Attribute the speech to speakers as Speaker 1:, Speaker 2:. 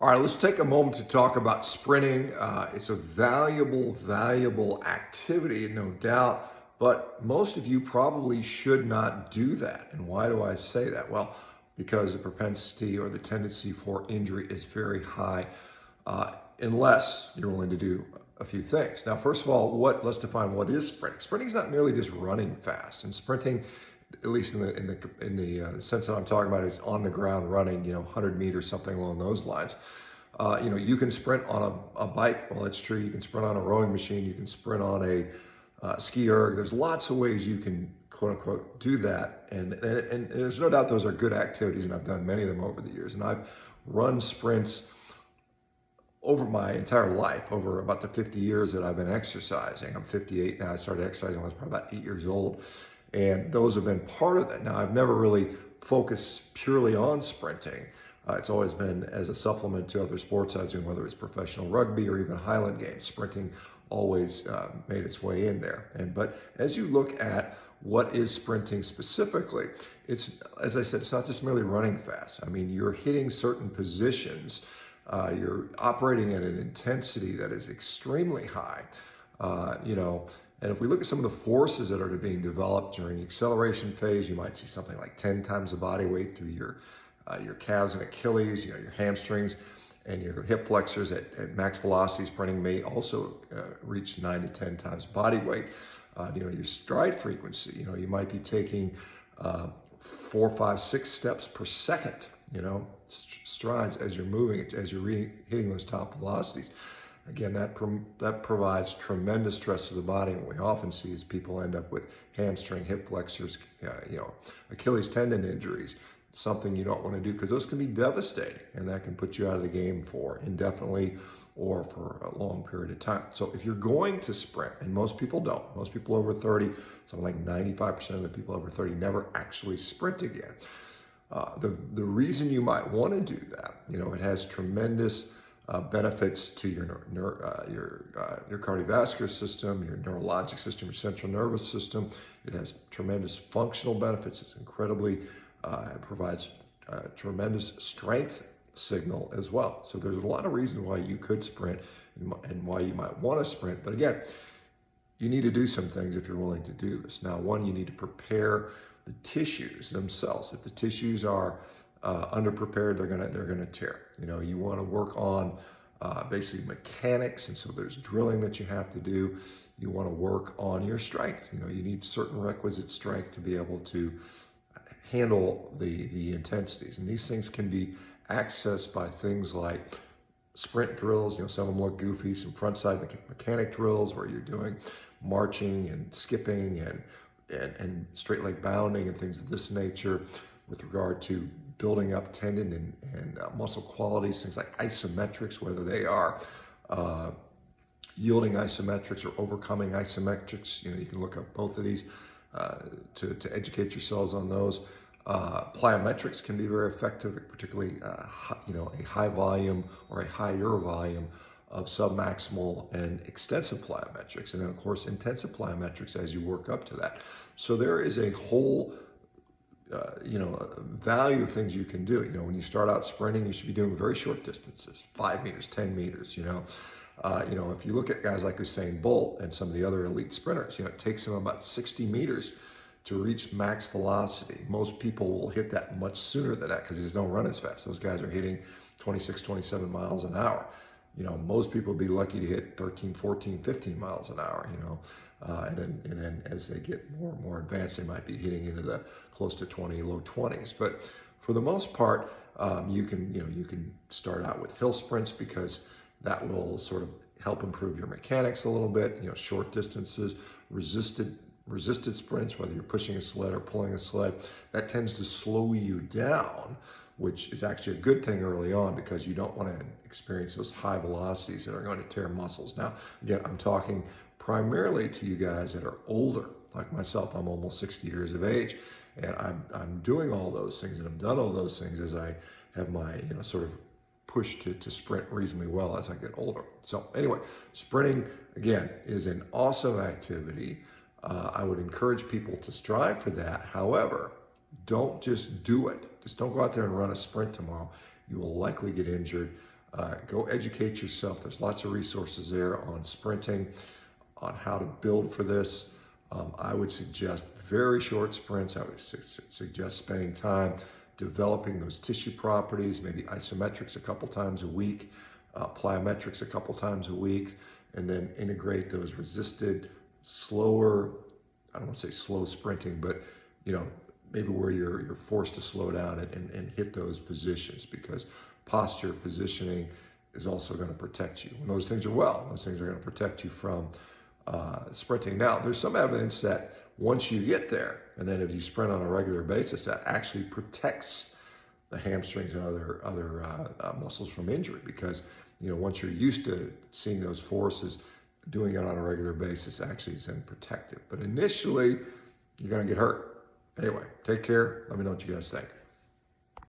Speaker 1: All right, let's take a moment to talk about sprinting. It's a valuable activity, no doubt, but most of you probably should not do that. And why do I say that? Well, because the propensity or the tendency for injury is very high, unless you're willing to do a few things. Now, first of all, let's define what is sprinting. Sprinting is not merely just running fast, and sprinting, at least in the sense that I'm talking about, is on the ground running, 100 meters, something along those lines. You can sprint on a bike. Well, that's true. You can sprint on a rowing machine. You can sprint on a ski erg. There's lots of ways you can, quote unquote, do that. And there's no doubt those are good activities, and I've done many of them over the years. And I've run sprints over my entire life, over about the 50 years that I've been exercising. I'm 58 now. I started exercising when I was probably about 8 years old. And those have been part of it. Now, I've never really focused purely on sprinting. It's always been as a supplement to other sports I was doing, whether it's professional rugby or even Highland games. Sprinting always made its way in there. But as you look at what is sprinting specifically, it's, as I said, it's not just merely running fast. I mean, you're hitting certain positions. You're operating at an intensity that is extremely high. And if we look at some of the forces that are being developed during the acceleration phase, you might see something like 10 times the body weight through your calves and Achilles, your hamstrings, and your hip flexors at max velocity. Sprinting may also reach 9 to 10 times body weight. Your stride frequency, you might be taking 4, 5, 6 steps per second, strides as you're moving, as you're hitting those top velocities. Again, that provides tremendous stress to the body. And what we often see is people end up with hamstring, hip flexors, Achilles tendon injuries, something you don't want to do, because those can be devastating, and that can put you out of the game for indefinitely or for a long period of time. So if you're going to sprint, and most people don't, most people over 30, something like 95% of the people over 30 never actually sprint again. The reason you might want to do that, it has tremendous benefits to your cardiovascular system, your neurologic system, your central nervous system. It has tremendous functional benefits. It's incredibly, it provides tremendous strength signal as well. So there's a lot of reasons why you could sprint and why you might want to sprint. But again, you need to do some things if you're willing to do this. Now, one, you need to prepare the tissues themselves. If the tissues are underprepared, they're gonna tear. You want to work on basically mechanics, and so there's drilling that you have to do. You want to work on your strength. You need certain requisite strength to be able to handle the intensities, and these things can be accessed by things like sprint drills. Some of them look goofy. Some frontside mechanic drills where you're doing marching and skipping and straight leg bounding and things of this nature, with regard to building up tendon and muscle qualities, things like isometrics, whether they are yielding isometrics or overcoming isometrics. You can look up both of these to educate yourselves on those. Plyometrics can be very effective, particularly a high volume or a higher volume of submaximal and extensive plyometrics, and then of course intensive plyometrics as you work up to that. So there is a whole value of things you can do. When you start out sprinting, you should be doing very short distances, 5 meters, 10 meters. If you look at guys like Usain Bolt and some of the other elite sprinters, it takes them about 60 meters to reach max velocity. Most people will hit that much sooner than that because they just don't run as fast. Those guys are hitting 26, 27 miles an hour. Most people would be lucky to hit 13, 14, 15 miles an hour, and then as they get more and more advanced, they might be hitting into the close to 20, low 20s. But for the most part, you can start out with hill sprints, because that will sort of help improve your mechanics a little bit. Short distances, resisted sprints, whether you're pushing a sled or pulling a sled, that tends to slow you down, which is actually a good thing early on, because you don't want to experience those high velocities that are going to tear muscles. Now, again, I'm talking primarily to you guys that are older, like myself. I'm almost 60 years of age, and I'm doing all those things, and I've done all those things as I have my sort of push to sprint reasonably well as I get older. So anyway, sprinting again is an awesome activity. I would encourage people to strive for that. However, don't just do it. Just don't go out there and run a sprint tomorrow. You will likely get injured. Go educate yourself. There's lots of resources there on sprinting, on how to build for this. I would suggest very short sprints. I would suggest spending time developing those tissue properties, maybe isometrics a couple times a week, plyometrics a couple times a week, and then integrate those resisted, slower, I don't want to say slow sprinting, but maybe where you're forced to slow down and hit those positions, because posture, positioning is also going to protect you. When those things are well, those things are going to protect you from sprinting. Now, there's some evidence that once you get there, and then if you sprint on a regular basis, that actually protects the hamstrings and other muscles from injury, because once you're used to seeing those forces, doing it on a regular basis actually is then protective. But initially, you're going to get hurt. Anyway, take care. Let me know what you guys think.